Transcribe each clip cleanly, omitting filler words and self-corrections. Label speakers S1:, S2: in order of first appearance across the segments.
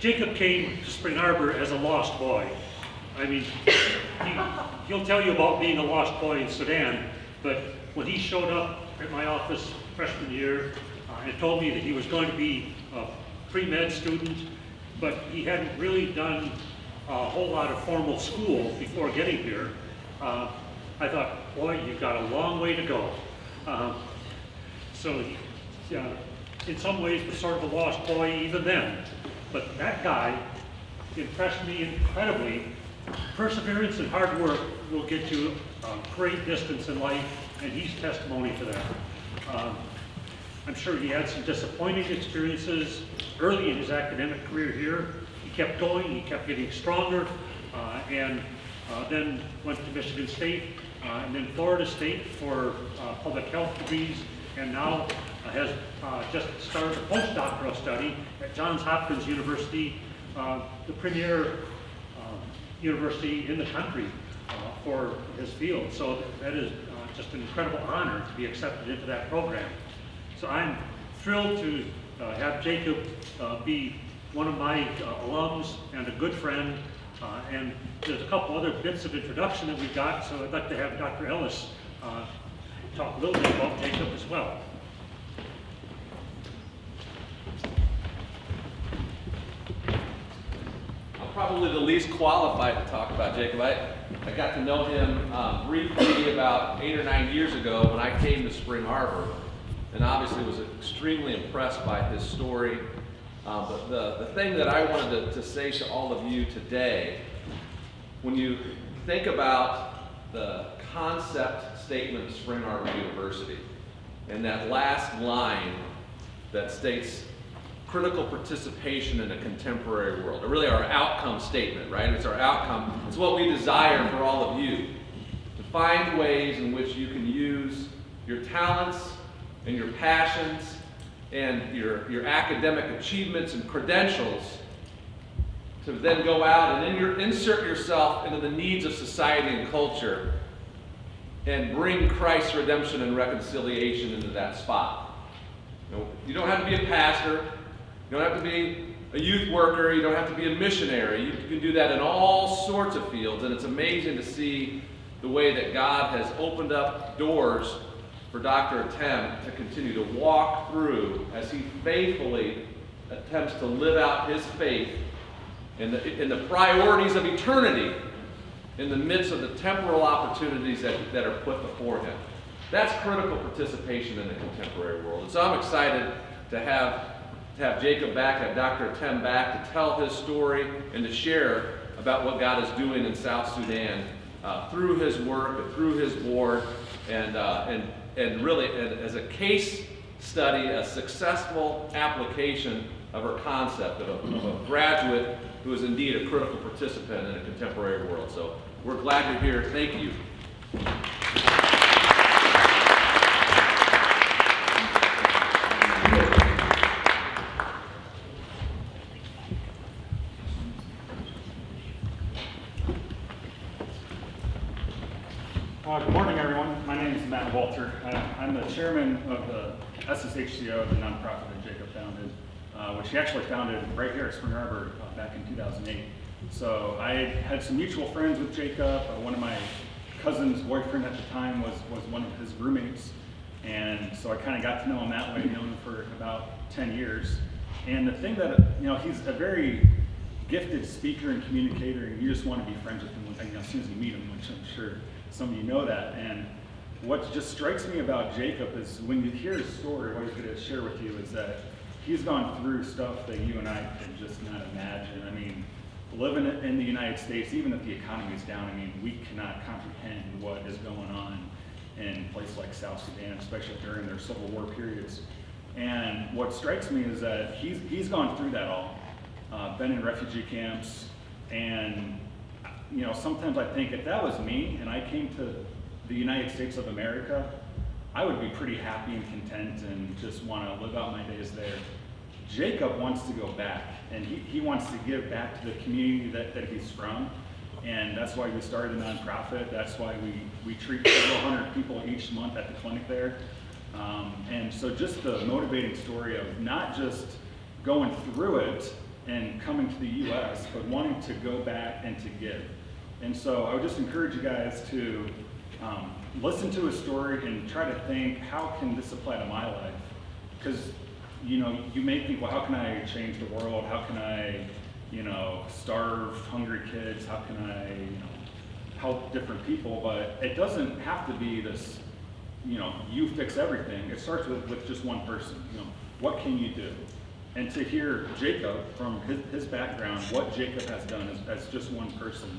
S1: Jacob came to Spring Arbor as a lost boy. I mean, he'll tell you about being a lost boy in Sudan, but when he showed up at my office freshman year and told me that he was going to be a pre-med student, but he hadn't really done a whole lot of formal school before getting here, I thought, boy, you've got a long way to go. So, in some ways, was sort of a lost boy even then. But that guy impressed me incredibly. Perseverance and hard work will get you a great distance in life, and he's testimony to that. I'm sure he had some disappointing experiences early in his academic career here. He kept going, he kept getting stronger, and then went to Michigan State, and then Florida State for public health degrees, and now has just started a postdoctoral study at Johns Hopkins University, the premier university in the country for his field. So that is just an incredible honor to be accepted into that program. So I'm thrilled to have Jacob be one of my alums and a good friend. And there's a couple other bits of introduction that we've got, so I'd like to have Dr. Ellis talk a little bit about Jacob as well.
S2: I'm probably the least qualified to talk about Jacob. I got to know him briefly about 8 or 9 years ago when I came to Spring Arbor, and obviously was extremely impressed by his story. But the thing that I wanted to say to all of you today, when you think about the concept statement of Spring Arbor University, and that last line that states critical participation in a contemporary world, or really our outcome statement, right? It's our outcome. It's what we desire for all of you, to find ways in which you can use your talents and your passions and your academic achievements and credentials to then go out and insert yourself into the needs of society and culture and bring Christ's redemption and reconciliation into that spot. You don't have to be a pastor, you don't have to be a youth worker, you don't have to be a missionary. You can do that in all sorts of fields, and it's amazing to see the way that God has opened up doors for Dr. Atem to continue to walk through as he faithfully attempts to live out his faith in the priorities of eternity in the midst of the temporal opportunities that are put before him. That's critical participation in the contemporary world. And so I'm excited to have Jacob back, have Dr. Atem back to tell his story and to share about what God is doing in South Sudan through his work, through his board, and really as a case study, a successful application of her concept of a graduate who is indeed a critical participant in a contemporary world. So we're glad you're here. Thank you.
S3: Good morning, everyone. My name is Matt Walter. I'm the chairman of the SSHCO, the nonprofit that Jacob founded, which he actually founded right here at Spring Arbor back in 2008. So I had some mutual friends with Jacob. One of my cousin's boyfriend at the time was one of his roommates. And so I kind of got to know him that way, known him for about 10 years. And the thing that, he's a very gifted speaker and communicator, and you just want to be friends with him as soon as you meet him, which I'm sure some of you know that. And what just strikes me about Jacob is when you hear his story, what he's going to share with you is that he's gone through stuff that you and I could just not imagine. I mean, living in the United States, even if the economy is down, I mean, we cannot comprehend what is going on in places like South Sudan, especially during their civil war periods. And what strikes me is that he's gone through that all, been in refugee camps, and sometimes I think if that was me and I came to the United States of America, I would be pretty happy and content and just want to live out my days there. Jacob wants to go back, and he wants to give back to the community that he's from, and that's why we started a nonprofit. That's why we treat several hundred people each month at the clinic there. And so just the motivating story of not just going through it, and coming to the U.S., but wanting to go back and to give. And so I would just encourage you guys to listen to his story and try to think, how can this apply to my life? Because, you know, you may think, well, how can I change the world? How can I, you know, starve hungry kids? How can I, you know, help different people? But it doesn't have to be this, you know, you fix everything. It starts with just one person. You know, what can you do? And to hear Jacob, from his background, what Jacob has done as just one person.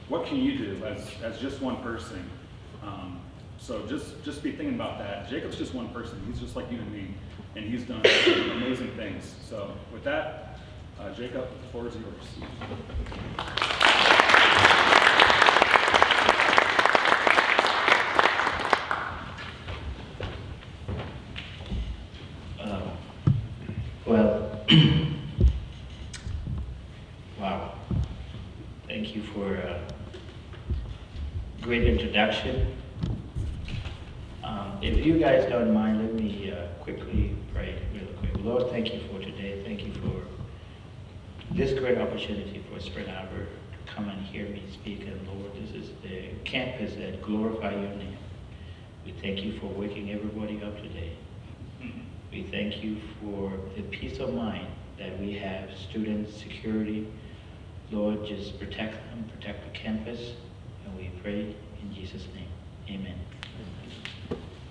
S3: What can you do as just one person? So just be thinking about that. Jacob's just one person. He's just like you and me, and he's done amazing things. So with that, Jacob, the floor is yours.
S4: Well, wow. Thank you for a great introduction. If you guys don't mind, let me quickly pray real quick. Lord, thank you for today. Thank you for this great opportunity for Spring Arbor to come and hear me speak. And Lord, this is the campus that glorify your name. We thank you for waking everybody up today. We thank you for the peace of mind that we have, students, security. Lord, just protect them, protect the campus, and we pray in Jesus' name. Amen.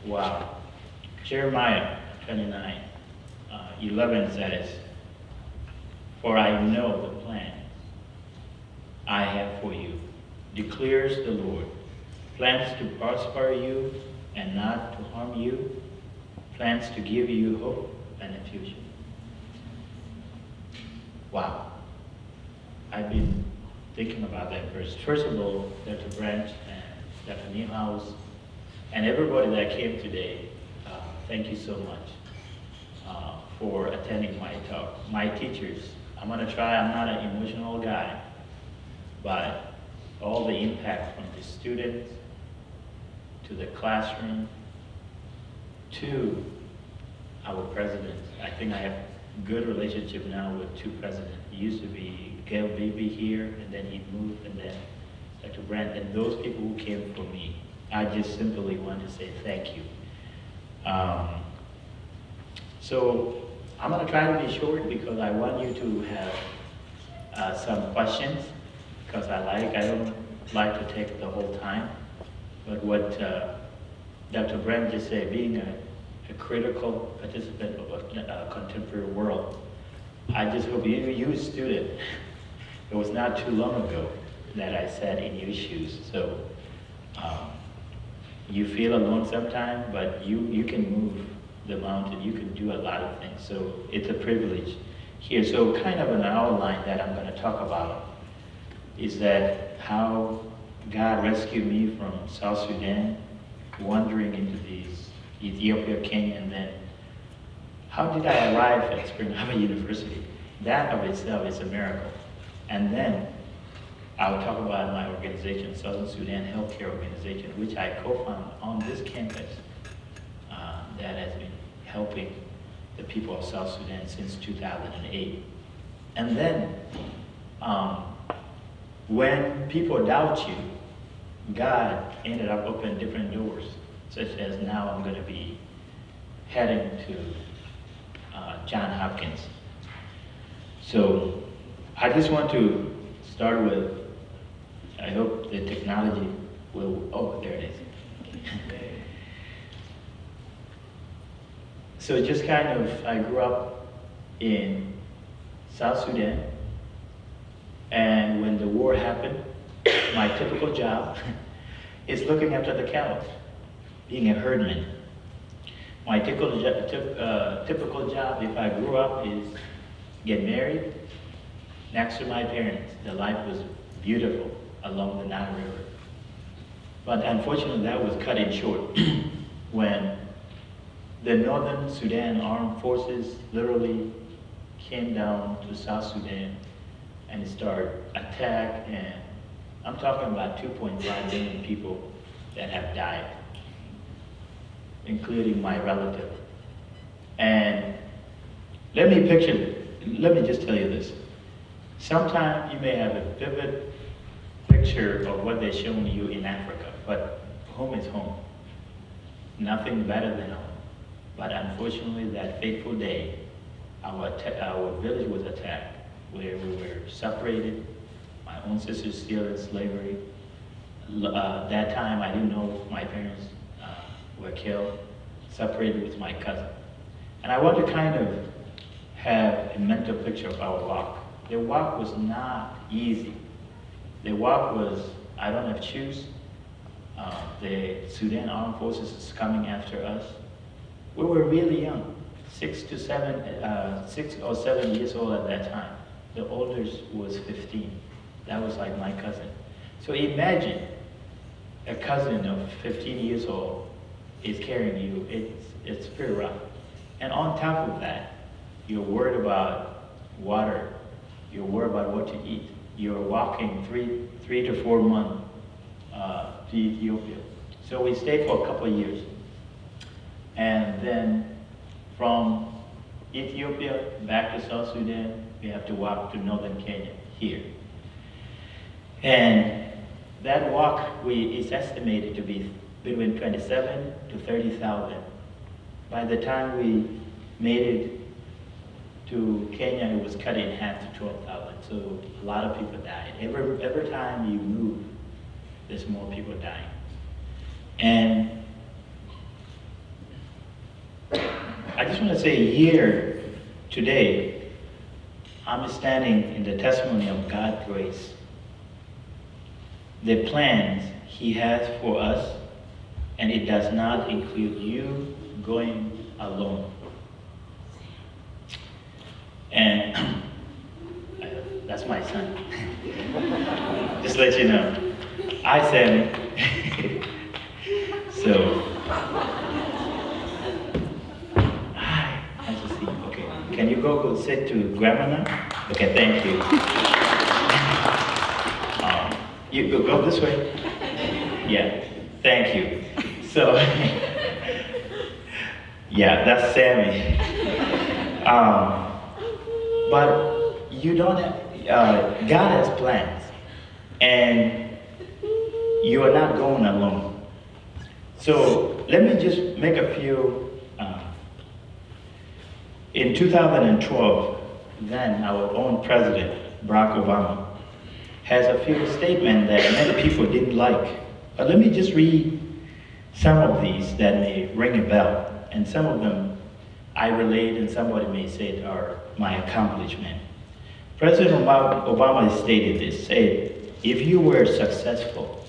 S4: Wow. Jeremiah 29, 11 says, "For I know the plan I have for you, declares the Lord, plans to prosper you and not to harm you, plans to give you hope and a future." Wow. I've been thinking about that verse. First of all, Dr. Branch and Dr. Niehaus and everybody that came today, thank you so much for attending my talk. My teachers, I'm going to try, I'm not an emotional guy, but all the impact from the students to the classroom to our president. I think I have good relationship now with two presidents. It used to be Gail Beebe here, and then he moved, and then Dr. Brandt, and those people who came for me. I just simply want to say thank you. So I'm going to try to be short because I want you to have some questions, because I don't like to take the whole time. But what Dr. Brandt just said, being a critical participant of a contemporary world, I just hope you student, it was not too long ago that I sat in your shoes. So you feel alone sometimes, but you can move the mountain, you can do a lot of things. So it's a privilege here. So kind of an outline that I'm going to talk about is that how God rescued me from South Sudan, wandering into these Ethiopia, Kenya, and then how did I arrive at Spring Arbor University? That of itself is a miracle. And then I'll talk about my organization, Southern Sudan Healthcare Organization, which I co-founded on this campus that has been helping the people of South Sudan since 2008. And then when people doubt you, God ended up opening different doors, such as now I'm going to be heading to Johns Hopkins. So I just want to start with, I hope the technology will, oh, there it is. So just kind of, I grew up in South Sudan, and when the war happened, my typical job is looking after the cows, being a herdman. My typical job, if I grew up, is get married next to my parents. The life was beautiful along the Nile River. But unfortunately, that was cut in short when the Northern Sudan Armed Forces literally came down to South Sudan and started attack, and I'm talking about 2.5 million people that have died, including my relative. And let me just tell you this. Sometimes you may have a vivid picture of what they're showing you in Africa, but home is home. Nothing better than home. But unfortunately, that fateful day, our village was attacked, where we were separated. My own sister still in slavery. That time, I didn't know my parents were killed, separated with my cousin. And I want to kind of have a mental picture of our walk. The walk was not easy. The walk was, I don't have shoes. The Sudan Armed Forces is coming after us. We were really young, 6 or 7 years old at that time. The oldest was 15. That was like my cousin. So imagine a cousin of 15 years old is carrying you. It's pretty rough. And on top of that, you're worried about water. You're worried about what to eat. You're walking three to 4 months to Ethiopia. So we stayed for a couple of years. And then from Ethiopia back to South Sudan, we have to walk to northern Kenya here. And that walk is estimated to be between 27 to 30,000. By the time we made it to Kenya, it was cut in half to 12,000. So a lot of people died. Every time you move, there's more people dying. And I just want to say here today, I'm standing in the testimony of God's grace. The plans He has for us, and it does not include you going alone. And that's my son. Just let you know. Hi, Sammy. So, hi, nice to see you. Okay, can you go sit to grandma now? Okay, thank you. You go this way. Yeah, thank you. So, yeah, that's Sammy. But you don't have, God has plans, and you are not going alone. So let me just make a few, in 2012, then our own president, Barack Obama, has a few statements that many people didn't like. But let me just read some of these that may ring a bell, and some of them I relate, and somebody may say are my accomplishment. President Obama stated this, said, if you were successful,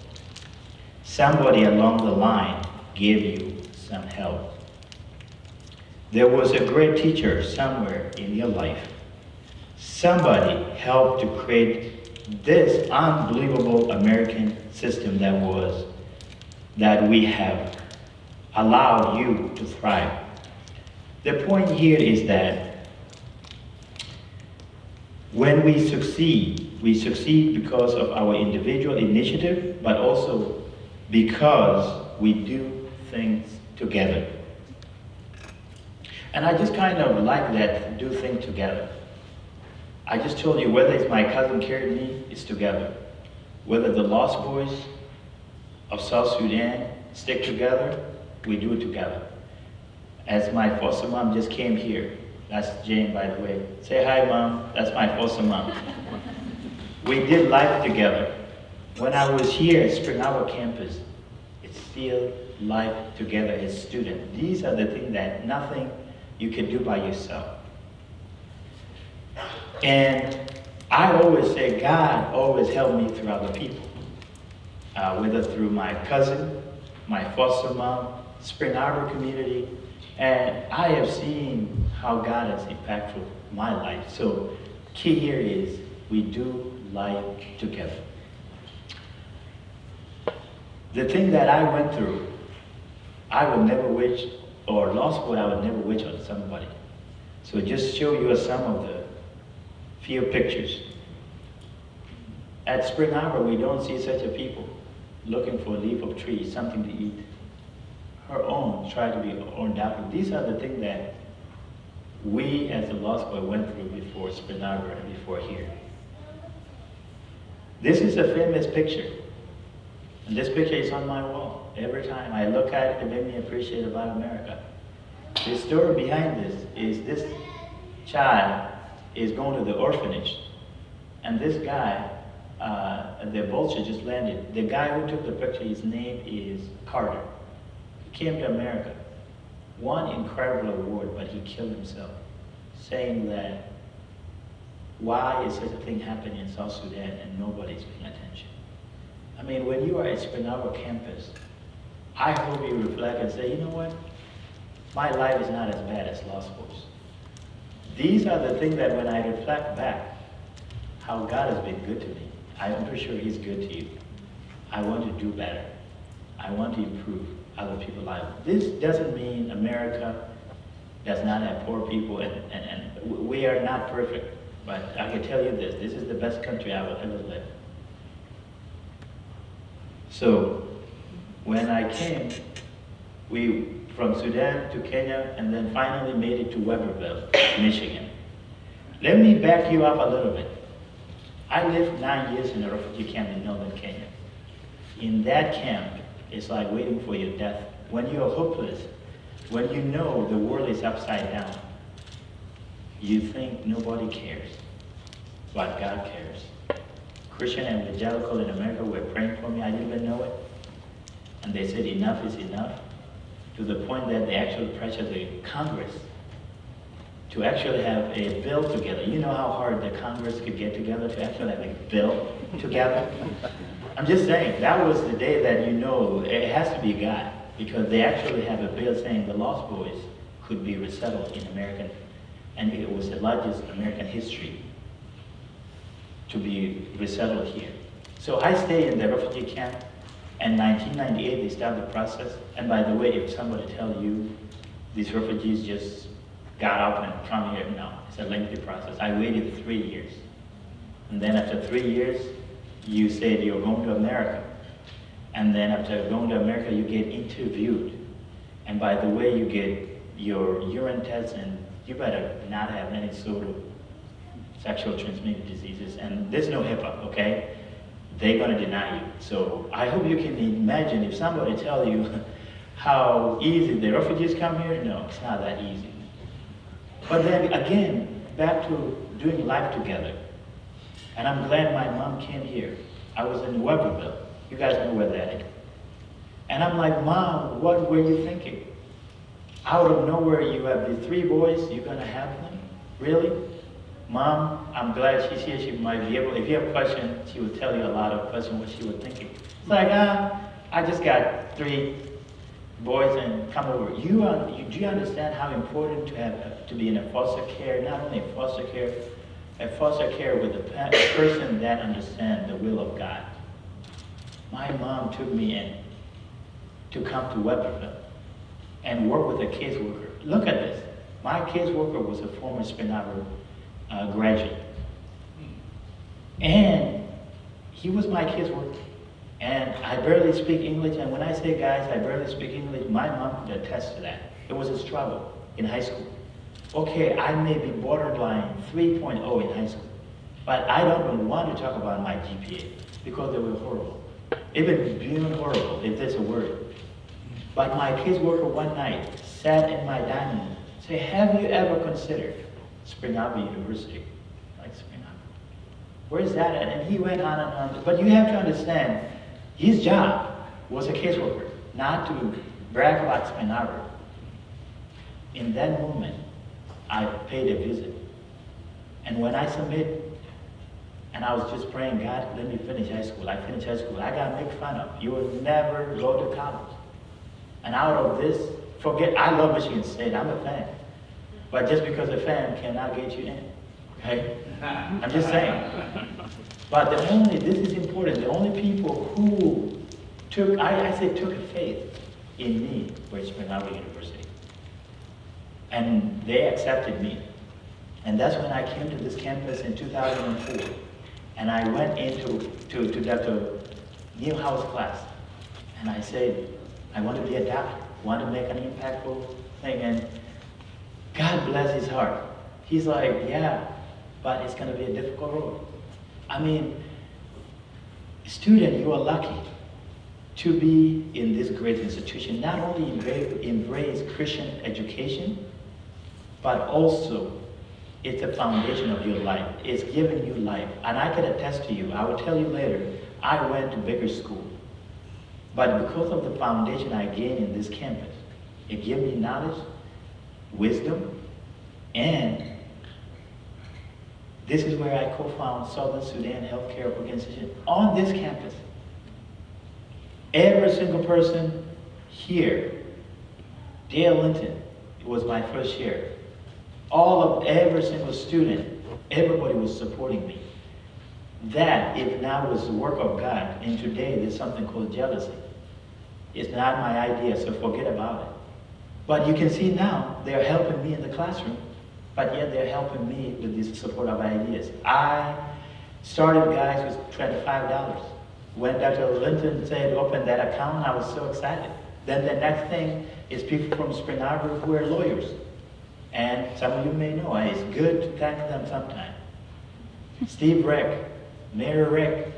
S4: somebody along the line gave you some help. There was a great teacher somewhere in your life. Somebody helped to create this unbelievable American system that we have allowed you to thrive. The point here is that when we succeed because of our individual initiative, but also because we do things together. And I just kind of like that, do things together. I just told you, whether it's my cousin carried me, it's together. Whether the Lost Boys of South Sudan stick together, we do it together. As my foster mom just came here. That's Jane, by the way. Say hi, Mom. That's my foster mom. We did life together. When I was here at Spring Arbor campus, it's still life together as students. These are the things that nothing you can do by yourself. And I always say God always helped me through other people. Whether through my cousin, my foster mom, Spring Arbor community, and I have seen how God has impacted my life. So key here is we do life together. The thing that I went through, I would never wish, or lost what I would never wish on somebody. So just show you some of the few pictures. At Spring Arbor, we don't see such a people looking for a leaf of tree, something to eat. Her own, try to be her own doctor. These are the things that we as a Lost Boy went through before Spring Arbor and before here. This is a famous picture. And this picture is on my wall. Every time I look at it, it makes me appreciate about America. The story behind this child is going to the orphanage. And this guy, the vulture just landed. The guy who took the picture, his name is Carter. He came to America, won incredible award, but he killed himself, saying that why is such a thing happening in South Sudan and nobody's paying attention? I mean, when you are at Spring Arbor campus, I hope you reflect and say, you know what? My life is not as bad as Lost Boys. These are the things that when I reflect back, how God has been good to me, I'm pretty sure He's good to you. I want to do better. I want to improve other people's lives. This doesn't mean America does not have poor people, and we are not perfect. But I can tell you this is the best country I will ever live. So, when I came, we from Sudan to Kenya, and then finally made it to Weberville, Michigan. Let me back you up a little bit. I lived 9 years in a refugee camp in northern Kenya. In that camp, it's like waiting for your death. When you're hopeless, when you know the world is upside down, you think nobody cares, but God cares. Christian evangelical in America were praying for me. I didn't even know it. And they said enough is enough, to the point that they actually pressured the Congress to actually have a bill together. You know how hard the Congress could get together to actually have a bill together? I'm just saying, that was the day that you know it has to be God, because they actually have a bill saying the Lost Boys could be resettled in American, and it was the largest American history to be resettled here. So I stayed in the refugee camp, and 1998 they started the process. And by the way, if somebody tell you these refugees just got up and come here, no, it's a lengthy process. I waited 3 years. And then after 3 years, you said you're going to America. And then after going to America, you get interviewed. And by the way, you get your urine test, and you better not have any sort of sexual transmitted diseases. And there's no HIPAA, okay? They're gonna deny you. So I hope you can imagine if somebody tell you how easy the refugees come here. No, it's not that easy. But then again, back to doing life together. And I'm glad my mom came here. I was in Weberville. You guys know where that is. And I'm like, Mom, what were you thinking? Out of nowhere, you have the 3 boys, you're gonna have them? Really? Mom, I'm glad she's here. She might be able, if you have questions, she will tell you a lot of questions what she was thinking. It's like, I just got 3 boys and come over. Do you understand how important to be in a foster care? Not only a foster care with a person that understands the will of God. My mom took me in to come to Weberville and work with a caseworker. Look at this. My caseworker was a former Spring Arbor graduate. And he was my caseworker. And I barely speak English. And when I say, guys, I barely speak English, my mom could attest to that. It was a struggle in high school. Okay, I may be borderline 3.0 in high school, but I don't even want to talk about my GPA because they were horrible. Even beyond horrible, if there's a word. But my caseworker one night sat in my dining room, said, have you ever considered Spring Arbor University? Like Spring Arbor. Where's that at? And he went on and on. But you have to understand, his job was a caseworker, not to brag about Spring Arbor. In that moment, I paid a visit. And when I submit, and I was just praying, God, let me finish high school. I finished high school. I got made fun of. You will never go to college. And out of this, I love Michigan State. I'm a fan. But just because a fan cannot get you in. Okay? I'm just saying. But this is important, the only people who took a faith in me were Spring Arbor University. And they accepted me. And that's when I came to this campus in 2004. And I went into Dr. Newhouse class. And I said, I want to be a doctor, want to make an impactful thing. And God bless his heart. He's like, yeah, but it's going to be a difficult road. I mean, Student, you are lucky to be in this great institution. Not only embrace Christian education, but also it's a foundation of your life. It's giving you life. And I can attest to you, I will tell you later, I went to bigger school. But because of the foundation I gained in this campus, it gave me knowledge, wisdom, and this is where I co-founded Southern Sudan Healthcare Organization on this campus. Every single person here, Dale Linton, it was my first year. Every single student, everybody was supporting me. That, if now was the work of God, and today there's something called jealousy. It's not my idea, so forget about it. But you can see now, they're helping me in the classroom, but yet they're helping me with this support of ideas. I started, guys, with $25. When Dr. Linton said, open that account, I was so excited. Then the next thing is people from Spring Arbor who are lawyers. And some of you may know, it's good to thank them sometime. Steve Rick, Mayor Rick,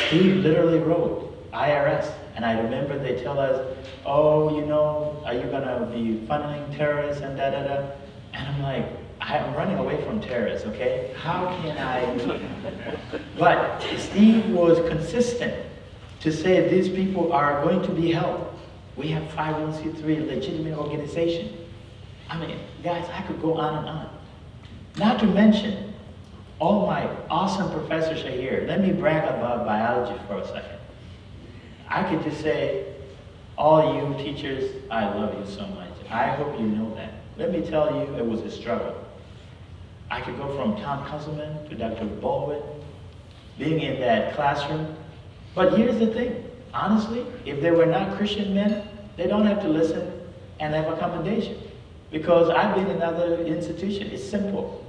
S4: Steve literally wrote IRS. And I remember they tell us, oh, you know, are you gonna be funneling terrorists and da-da-da? And I'm like, I'm running away from terrorists, okay? How can I? But Steve was consistent to say these people are going to be helped. We have 501c3 legitimate organization. I mean, guys, I could go on and on. Not to mention, all my awesome professors are here. Let me brag about biology for a second. I could just say, all you teachers, I love you so much. I hope you know that. Let me tell you, it was a struggle. I could go from Tom Councilman to Dr. Baldwin, being in that classroom. But here's the thing, honestly, if they were not Christian men, they don't have to listen and have accommodation. Because I've been in other institutions, it's simple.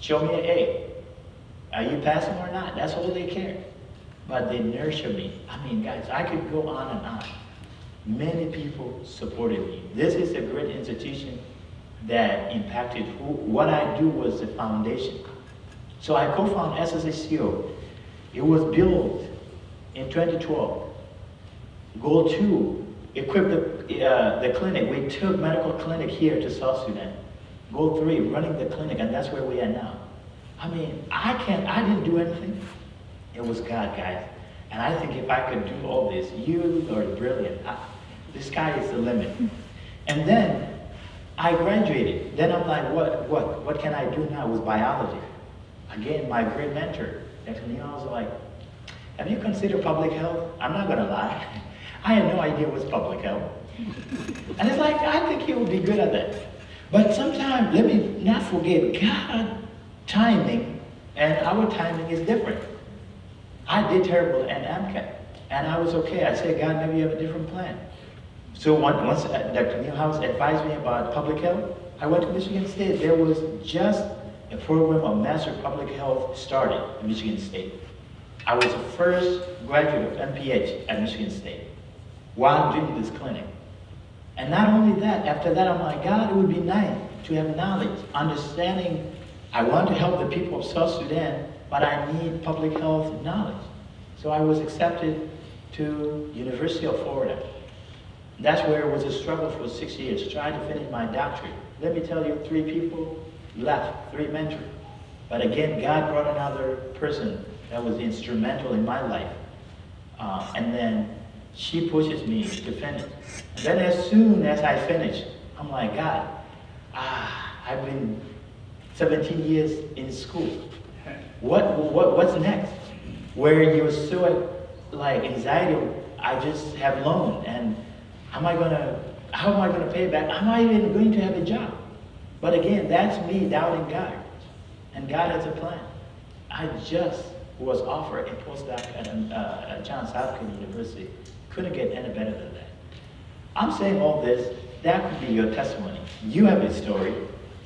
S4: Show me an A. Are you passing or not? That's all they care. But they nurture me. I mean, guys, I could go on and on. Many people supported me. This is a great institution that impacted what I do was the foundation. So I co-founded SSHCO. It was built in 2012. Goal 2, equip the clinic. We took medical clinic here to South Sudan. Goal 3, running the clinic, and that's where we are now. I mean, I didn't do anything. It was God, guys. And I think if I could do all this, you are brilliant. The sky is the limit. And then I graduated. Then I'm like, what can I do now with biology? Again, my great mentor, Dr. Neal, was like, have you considered public health? I'm not gonna lie. I had no idea what's public health. And it's like, I think he would be good at that. But sometimes, let me not forget, God timing and our timing is different. I did terrible in AMCAT, and I was okay. I said, God, maybe you have a different plan. So once Dr. Neal House advised me about public health, I went to Michigan State. There was just a program of Master of Public Health started at Michigan State. I was the first graduate of MPH at Michigan State while doing this clinic. And not only that, after that, I'm like, God, it would be nice to have knowledge, understanding. I want to help the people of South Sudan, but I need public health knowledge. So I was accepted to University of Florida. That's where it was a struggle for 6 years, trying to finish my doctorate. Let me tell you, 3 people left, 3 mentors. But again, God brought another person that was instrumental in my life. And then she pushes me to finish. Then as soon as I finish, I'm like, God, I've been 17 years in school. What's next? Where you're so like anxiety, I just have loan, and how am I gonna pay back? I'm not even going to have a job. But again, that's me doubting God. And God has a plan. I just was offered a postdoc at Johns Hopkins University. Couldn't get any better than that. I'm saying all this, that could be your testimony. You have a story.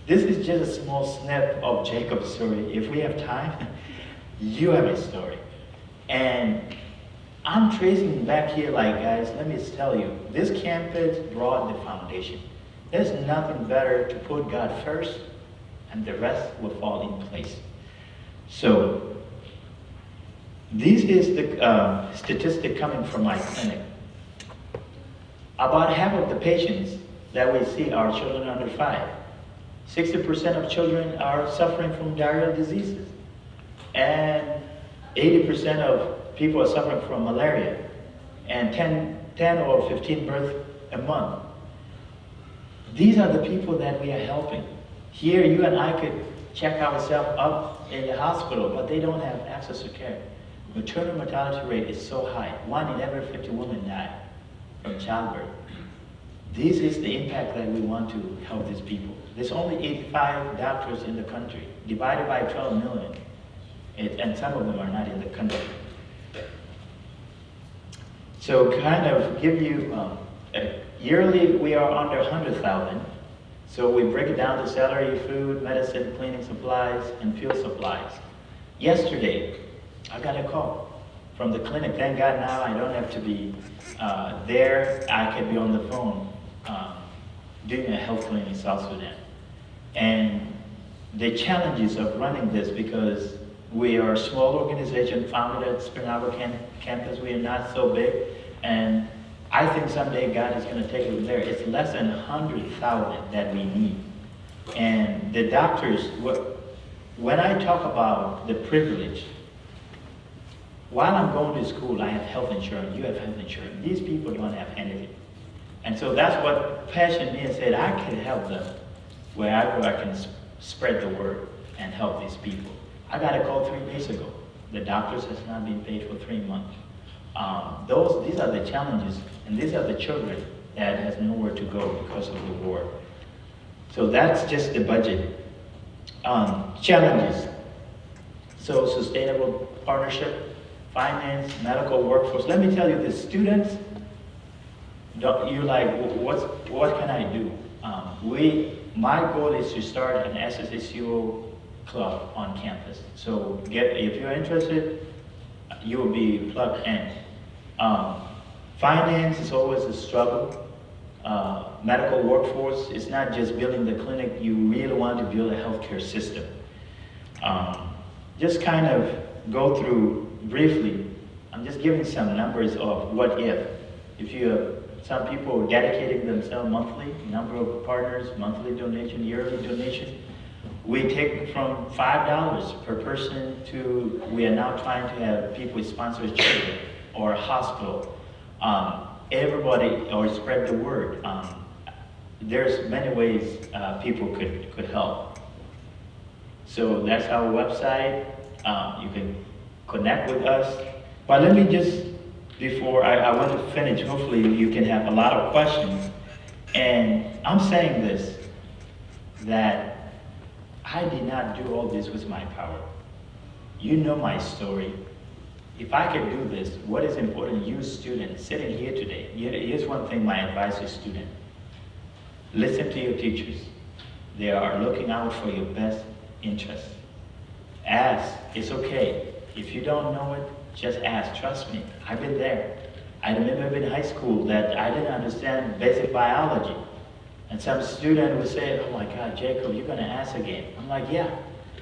S4: This is just a small snip of Jacob's story. If we have time, you have a story. And I'm tracing back here like, guys, let me just tell you, this campus brought the foundation. There's nothing better to put God first, and the rest will fall in place. So, This is the statistic coming from my clinic. About half of the patients that we see are children under 5. 60% of children are suffering from diarrheal diseases. And 80% of people are suffering from malaria. And 10 or 15 births a month. These are the people that we are helping. Here, you and I could check ourselves up in the hospital, but they don't have access to care. Maternal mortality rate is so high. 1 in every 50 women die from childbirth. This is the impact that we want to help these people. There's only 85 doctors in the country, divided by 12 million. And some of them are not in the country. So kind of give you, yearly we are under 100,000. So we break it down to salary, food, medicine, cleaning supplies, and fuel supplies. Yesterday, I got a call from the clinic. Thank God now I don't have to be there. I can be on the phone doing a health clinic in South Sudan. And the challenges of running this, because we are a small organization founded at Spring Arbor campus. We are not so big. And I think someday God is going to take it there. It's less than 100,000 that we need. And the doctors, when I talk about the privilege, while I'm going to school, I have health insurance, you have health insurance. These people don't have anything. And so that's what passioned me and said, I can help them. Wherever I can spread the word and help these people. I got a call 3 days ago. The doctors has not been paid for 3 months. These are the challenges, and these are the children that has nowhere to go because of the war. So that's just the budget. Challenges. So sustainable partnership, finance, medical workforce. Let me tell you, the students, you're like, what can I do? My goal is to start an SSHCO club on campus. So if you're interested, you will be plugged in. Finance is always a struggle. Medical workforce, it's not just building the clinic, you really want to build a healthcare system. Just kind of go through briefly, I'm just giving some numbers of what if. If you have some people dedicating themselves monthly, number of partners, monthly donation, yearly donation. We take from $5 per person to, we are now trying to have people sponsor children or a hospital. Everybody, or spread the word. There's many ways people could help. So that's our website. You can connect with us. But let me just, before I want to finish, hopefully you can have a lot of questions. And I'm saying this, that I did not do all this with my power. You know my story. If I could do this, what is important, you students sitting here today, here's one thing my advice to students. Listen to your teachers. They are looking out for your best interest. Ask, it's okay. If you don't know it, just ask, trust me, I've been there. I remember in high school that I didn't understand basic biology. And some student would say, oh my God, Jacob, you're gonna ask again. I'm like, yeah.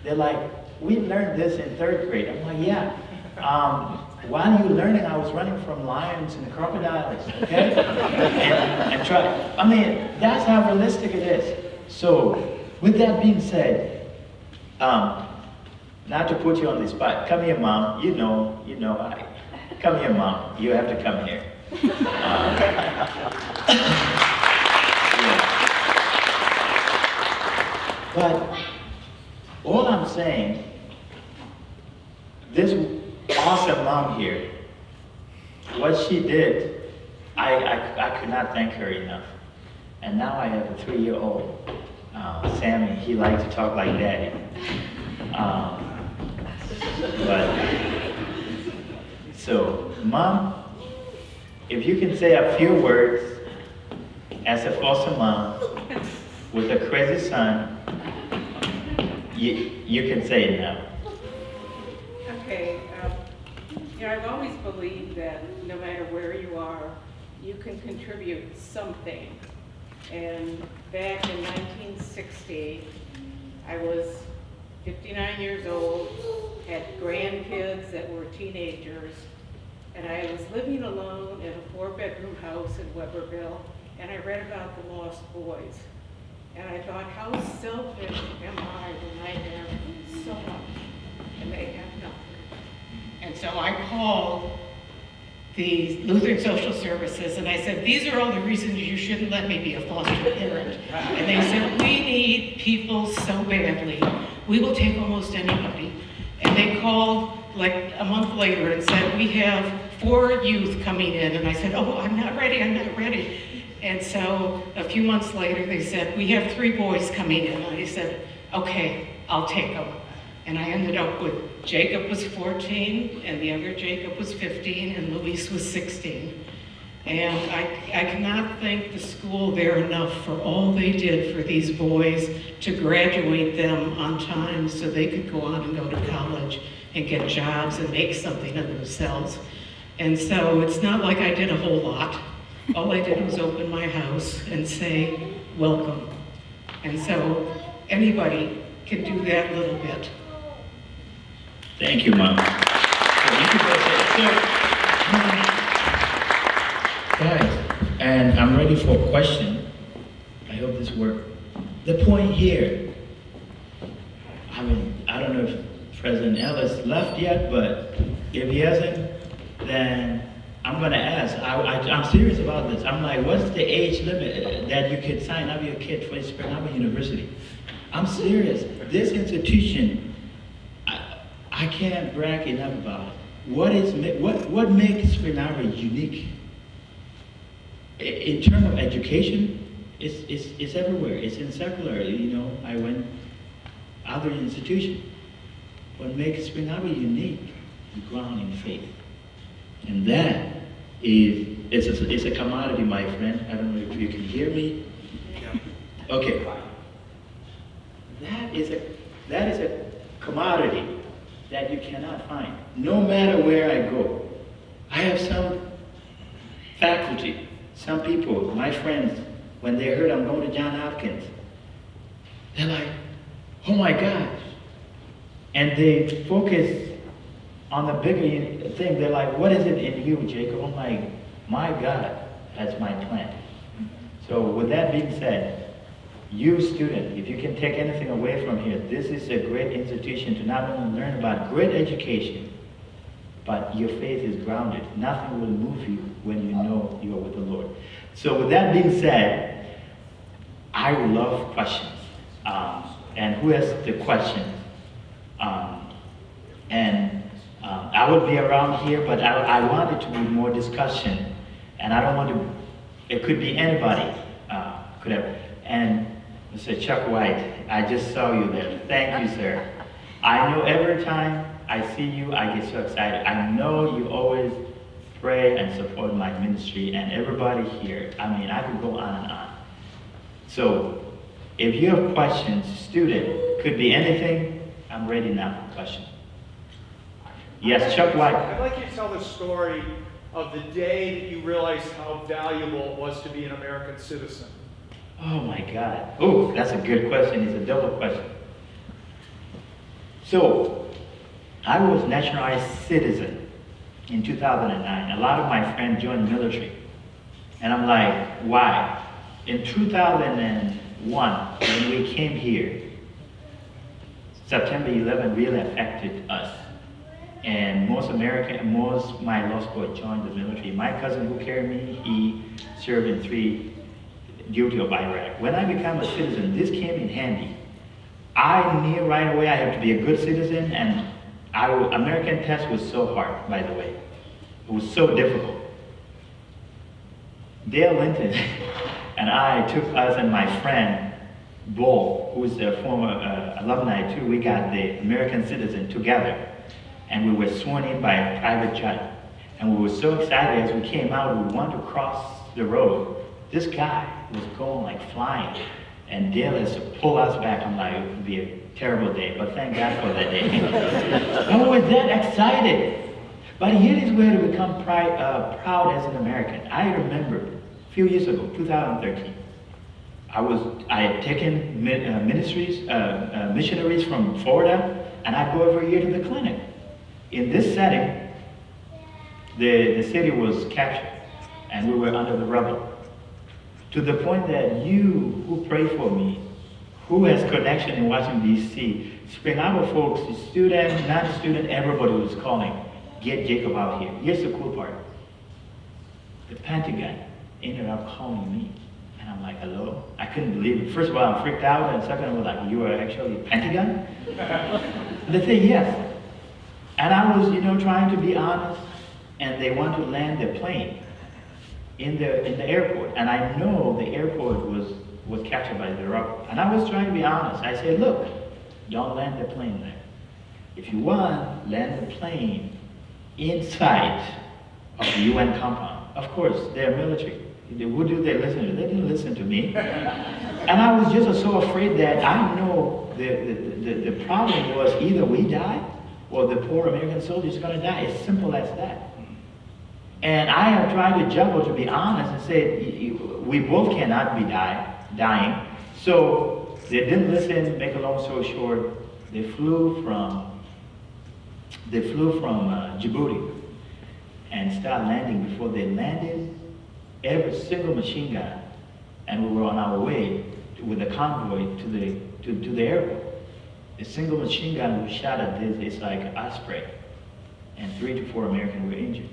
S4: They're like, we learned this in 3rd grade. I'm like, yeah. While you were learning, I was running from lions and crocodiles, okay? and try, I mean, that's how realistic it is. So, with that being said, not to put you on the spot, come here, Mom. You know, come here, Mom. You have to come here. But all I'm saying, this awesome mom here, what she did, I could not thank her enough. And now I have a 3-year-old, Sammy. He likes to talk like daddy. So, Mom, if you can say a few words as a foster mom with a crazy son, you can say it now.
S5: Okay, I've always believed that no matter where you are, you can contribute something. And back in 1960, I was 59 years old. had grandkids that were teenagers, and I was living alone in a 4-bedroom house in Weberville, and I read about the lost boys. And I thought, how selfish am I when I have so much and they have nothing? And so I called the Lutheran Social Services and I said, these are all the reasons you shouldn't let me be a foster parent. And they said, we need people so badly. We will take almost anybody. And they called like a month later and said, we have 4 youth coming in. And I said, oh, I'm not ready, I'm not ready. And so a few months later, they said, we have 3 boys coming in. And I said, okay, I'll take them. And I ended up with Jacob was 14, and the other Jacob was 15, and Luis was 16. And I cannot thank the school there enough for all they did for these boys to graduate them on time so they could go on and go to college and get jobs and make something of themselves. And so it's not like I did a whole lot. All I did was open my house and say, welcome. And so anybody can do that little bit.
S4: Thank you, Mom. Thank you for that. Guys, and I'm ready for a question. I hope this works. The point here, I mean, I don't know if President Ellis left yet, but if he hasn't, then I'm gonna ask. I'm serious about this. I'm like, what's the age limit that you could sign up your kid for Spring Arbor University? I'm serious. This institution, I can't brag enough about it. What makes Spring Arbor unique? In terms of education, it's everywhere. It's in secular, I went other institutions. What makes Spring Arbor unique is ground in faith. And that it's a commodity, my friend. I don't know if you can hear me. Okay. That is a commodity that you cannot find. No matter where I go. I have some faculty, some people, my friends, when they heard I'm going to Johns Hopkins, they're like, oh my gosh. And they focus on the bigger thing. They're like, what is it in you, Jacob? I'm like, my God has my plan. So with that being said, you student, if you can take anything away from here, this is a great institution to not only learn about great education, but your faith is grounded. Nothing will move you when you know you are with the Lord. So with that being said, I love questions. And who has the question? I would be around here, but I want it to be more discussion. And I don't want to, it could be anybody. Could have. And Mr. Chuck White, I just saw you there. Thank you, sir. I know every time I see you, I get so excited. I know you always pray and support my ministry and everybody here. I mean, I could go on and on. So, if you have questions, student, could be anything, I'm ready now for questions. Yes, Chuck White.
S6: I'd like you to tell the story of the day that you realized how valuable it was to be an American citizen.
S4: Oh my God. Oh, that's a good question. It's a double question. So, I was naturalized citizen in 2009. A lot of my friends joined the military. And I'm like, why? In 2001, when we came here, September 11 really affected us. And most my law school joined the military. My cousin who carried me, he served in 3 duty of Iraq. When I became a citizen, this came in handy. I knew right away I had to be a good citizen, and American test was so hard, by the way. It was so difficult. Dale Linton and I took us and my friend, Bull, who is a former alumni too, we got the American citizen together. And we were sworn in by a private judge. And we were so excited as we came out, we wanted to cross the road. This guy was going like flying. And Dale has to pull us back. I'm like, it would be a terrible day, but thank God for that day. I was that excited. But here is where to become proud as an American. I remember a few years ago, 2013, I had taken missionaries from Florida, and I'd go every year to the clinic. In this setting, the city was captured, and we were under the rubble. To the point that you who pray for me, who has connection in Washington, D.C., Spring Arbor folks, student, non-student, everybody was calling, get Jacob out here. Here's the cool part. The Pentagon ended up calling me. And I'm like, hello? I couldn't believe it. First of all, I'm freaked out, and second, I was like, you are actually Pentagon? They say yes. And I was, trying to be honest, and they want to land the plane in the airport. And I know the airport was captured by the rubble. And I was trying to be honest. I said, look, don't land the plane there. If you want, land the plane inside of the UN compound. Of course, they're military. Who do they listen to? They didn't listen to me. And I was just so afraid that I know the problem was either we die or the poor American soldier is going to die. It's simple as that. And I have tried to juggle, to be honest, and say we both cannot be dying. So they didn't listen. Make a long story short, they flew from Djibouti and started landing. Before they landed, every single machine gun, and we were on our way with a convoy to the airport. A single machine gun was shot at this, it's like Osprey, and 3 to 4 Americans were injured.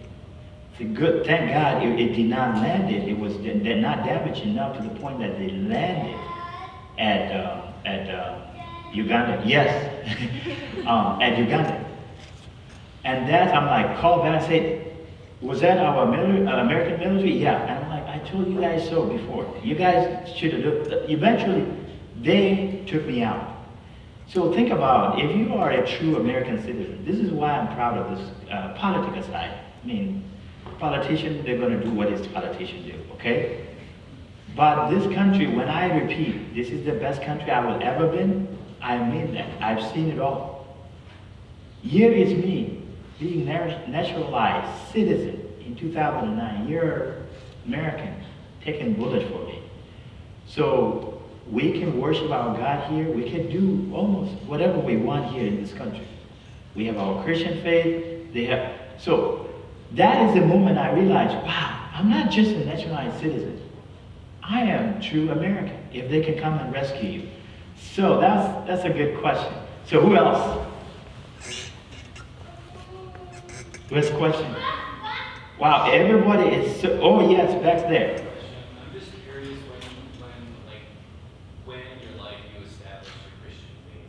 S4: Thank God it did not land it. It was not damaged enough to the point that they landed at Uganda. Yes, at Uganda. And that I'm like, called back and said, was that our American military? Yeah. And I'm like, I told you guys so before. You guys should have looked. Eventually, they took me out. So think about, if you are a true American citizen, this is why I'm proud of this, politics aside. I mean, politicians, they're going to do what these politicians do, okay? But this country, when I repeat, this is the best country I will ever been, I mean that. I've seen it all. Here is me, being naturalized citizen in 2009. You're American, taking bullets for me. So we can worship our God here. We can do almost whatever we want here in this country. We have our Christian faith. So that is the moment I realized, wow, I'm not just a naturalized citizen. I am true American, if they can come and rescue you. So that's a good question. So who else? What's the question? Wow, everybody is so, oh yes, back there.
S7: I'm just curious when in your life you established your Christian faith.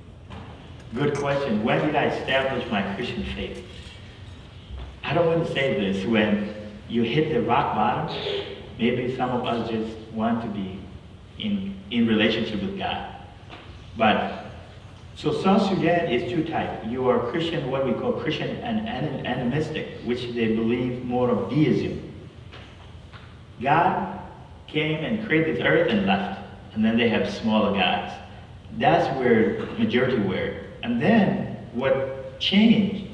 S4: Good question. When did I establish my Christian faith? I don't want to say this. When you hit the rock bottom, maybe some of us just want to be in relationship with God. But so South Sudan is two types. You are Christian, what we call Christian and animistic, which they believe more of deism. God came and created this earth and left. And then they have smaller gods. That's where majority were. And then what changed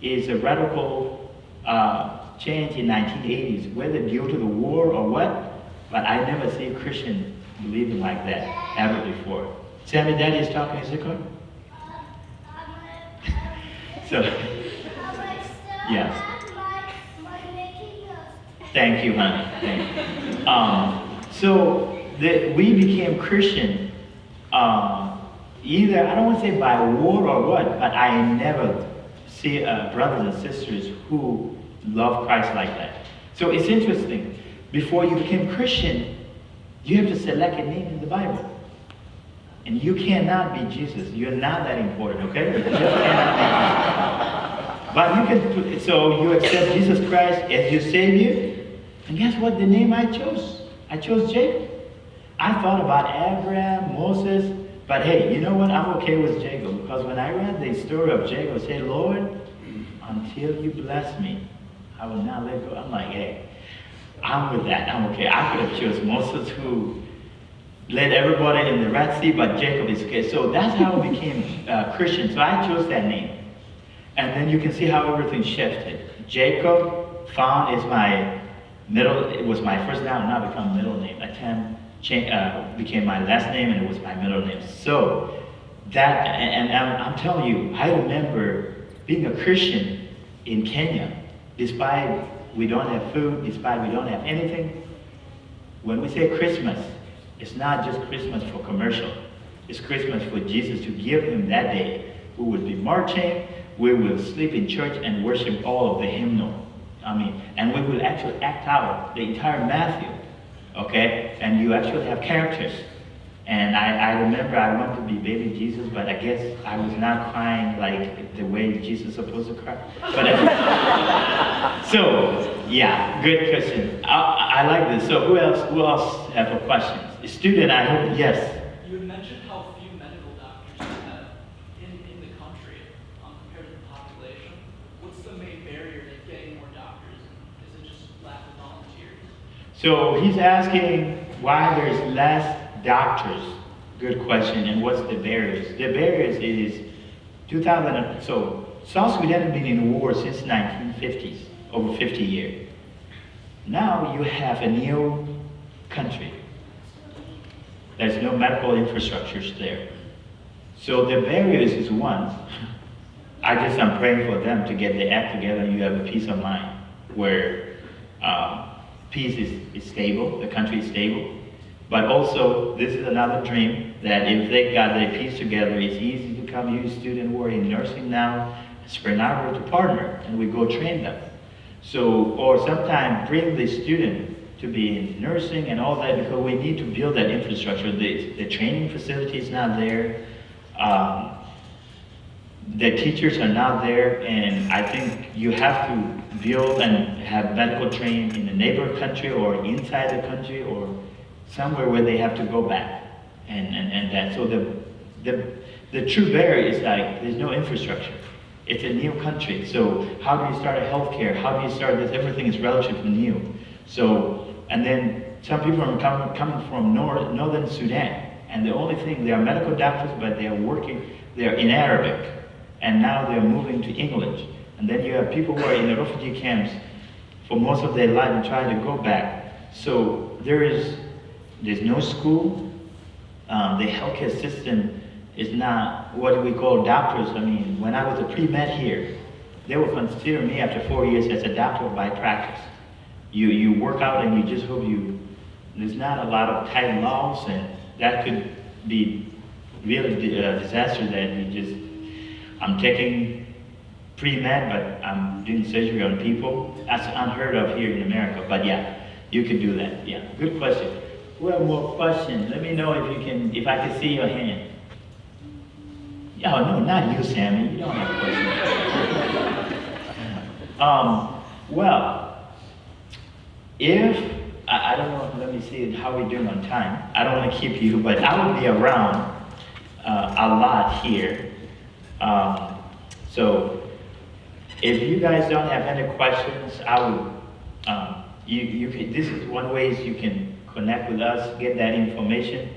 S4: is a radical change in 1980s, whether due to the war or what, but I never see a Christian believing like that ever before. Sammy, Daddy is talking, is it good? So, yes. Thank you, honey. Thank you. So we became Christian, either, I don't want to say by war or what, but I never see brothers and sisters who love Christ like that. So it's interesting. Before you became Christian, you have to select a name in the Bible. And you cannot be Jesus. You're not that important, okay? You just cannot be. But you can, so you accept Jesus Christ as your Savior. And guess what? The name I chose. I chose Jacob. I thought about Abraham, Moses, but hey, you know what? I'm okay with Jacob. Because when I read the story of Jacob, I said, Lord, until you bless me, I will not let go. I'm like, hey, I'm with that. I'm okay. I could have chosen Moses, who led everybody in the Red Sea, but Jacob is okay. So that's how I became Christian. So I chose that name. And then you can see how everything shifted. Jacob found is my middle, it was my first name, now become middle name. Atem, became my last name and it was my middle name. So that, and I'm telling you, I remember being a Christian in Kenya, despite we don't have food, despite we don't have anything. When we say Christmas, it's not just Christmas for commercial. It's Christmas for Jesus, to give him that day. We would be marching, we will sleep in church and worship all of the hymnal. And we will actually act out the entire Matthew, okay? And you actually have characters. And I remember I wanted to be baby Jesus, but I guess I was not crying like the way Jesus is supposed to cry. But so, yeah, good question. I like this. So who else have a question? A student, I hope, yes.
S8: You had mentioned how few medical doctors we have in the country compared to the population. What's the main barrier to getting more doctors? Is it just lack of volunteers?
S4: So he's asking why there's less doctors. Good question. And what's the barriers? The barriers is 2000. So South Sudan has been in war since 1950s, over 50 years. Now you have a new country. There's no medical infrastructures there. So the barriers is one. I'm praying for them to get the act together and you have a peace of mind where peace is stable, the country is stable. But also, this is another dream that if they got their peace together, it's easy to come use student who are in nursing now, Spring Arbor to partner, and we go train them. So, or sometimes bring the student to be in nursing and all that, because we need to build that infrastructure. The training facility is not there. The teachers are not there, and I think you have to build and have medical training in the neighbor country or inside the country or somewhere where they have to go back, and that. So the true barrier is like there's no infrastructure. It's a new country. So how do you start a healthcare? How do you start this? Everything is relatively new. So, and then some people are coming from northern Sudan, and the only thing, they are medical doctors, but they are working, they're in Arabic, and now they're moving to English. And then you have people who are in the refugee camps for most of their life and trying to go back. So there's no school. The healthcare system is not what we call doctors. I mean, when I was a pre-med here, they would consider me after 4 years as a doctor by practice. You work out and you just hope there's not a lot of tight laws, and that could be really a disaster that I'm taking pre-med, but I'm doing surgery on people. That's unheard of here in America, but yeah, you could do that. Yeah, good question. Who have more questions? Let me know if I can see your hand. Oh, no, not you, Sammy. You don't have questions. Well, if, I don't know, let me see how we're doing on time. I don't want to keep you, but I will be around a lot here. So if you guys don't have any questions, I would, this is one way you can connect with us, get that information.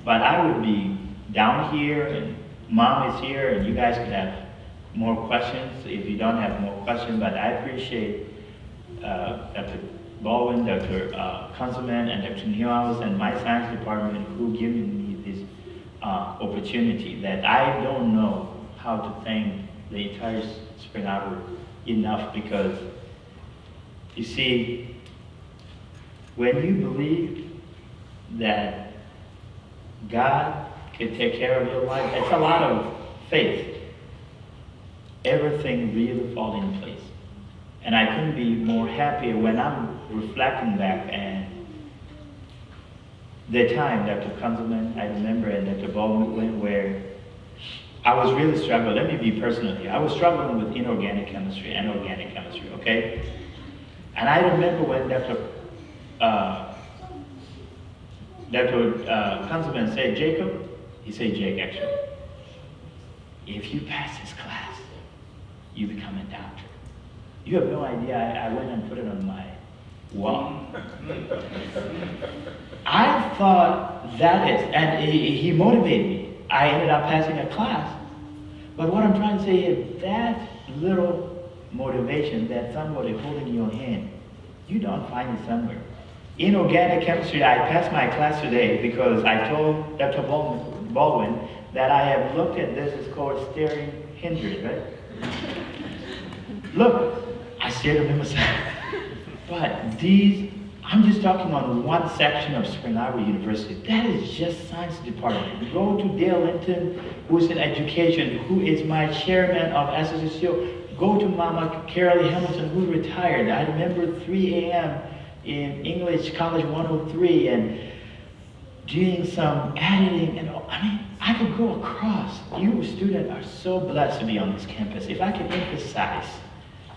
S4: But I would be down here, and Mom is here, and you guys could have more questions if you don't have more questions. But I appreciate Dr. Baldwin, Dr. Councilman, and Dr. Newhouse, and my science department who given me this opportunity that I don't know how to thank the entire Spring Arbor enough, because you see, when you believe that God can take care of your life, it's a lot of faith. Everything really falls in place. And I couldn't be more happier when I'm reflecting back, and the time, Dr. Councilman, I remember, and Dr. Baldwin, where I was really struggling. Let me be personal here. I was struggling with inorganic chemistry and organic chemistry, okay? And I remember when Dr. Councilman said, Jacob, he said Jake actually, if you pass this class, you become a doctor. You have no idea, I went and put it on my wall. I thought that is, and he motivated me. I ended up passing a class. But what I'm trying to say is that little motivation, that somebody holding your hand, you don't find it somewhere. In organic chemistry, I passed my class today because I told Dr. Baldwin that I have looked at this, it's called steering hindrance, right? Look, I steered them aside. But these, I'm just talking on one section of Spring Arbor University. That is just science department. Go to Dale Linton, who's in education, who is my chairman of SSCO. Go to Mama Carolee Hamilton, who retired. I remember 3 a.m. in English College 103 and doing some editing and all. I mean, I could go across. You students are so blessed to be on this campus. If I could emphasize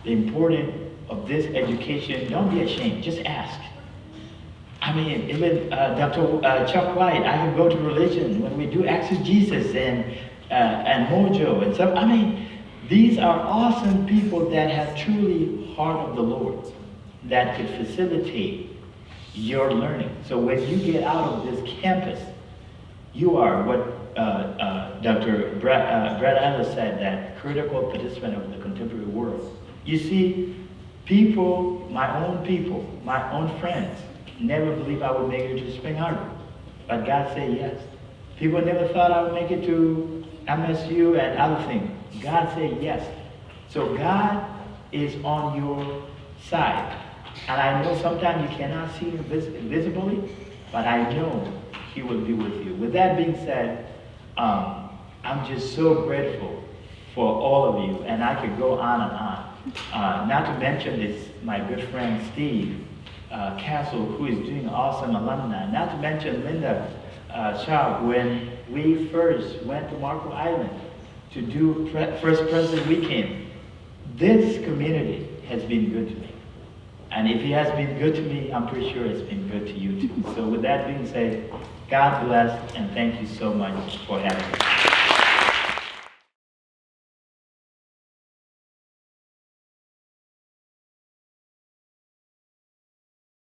S4: the importance of this education, don't be ashamed, just ask. I mean, even Dr. Chuck White, I can go to religion when we do exegesis and mojo and stuff. I mean, these are awesome people that have truly heart of the Lord that could facilitate your learning. So when you get out of this campus, you are what Dr. Brad Ellis said, that critical participant of the contemporary world. You see, people, my own friends, never believed I would make it to Spring Arbor, but God said yes. People never thought I would make it to MSU and other things. God said yes. So God is on your side. And I know sometimes you cannot see him visibly, but I know he will be with you. With that being said, I'm just so grateful for all of you, and I could go on and on. Not to mention this, my good friend Steve Castle, who is doing awesome alumni. Not to mention Linda Sharp, when we first went to Marco Island to do First President Weekend. This community has been good to me. And if he has been good to me, I'm pretty sure it's been good to you too. So with that being said, God bless and thank you so much for having me.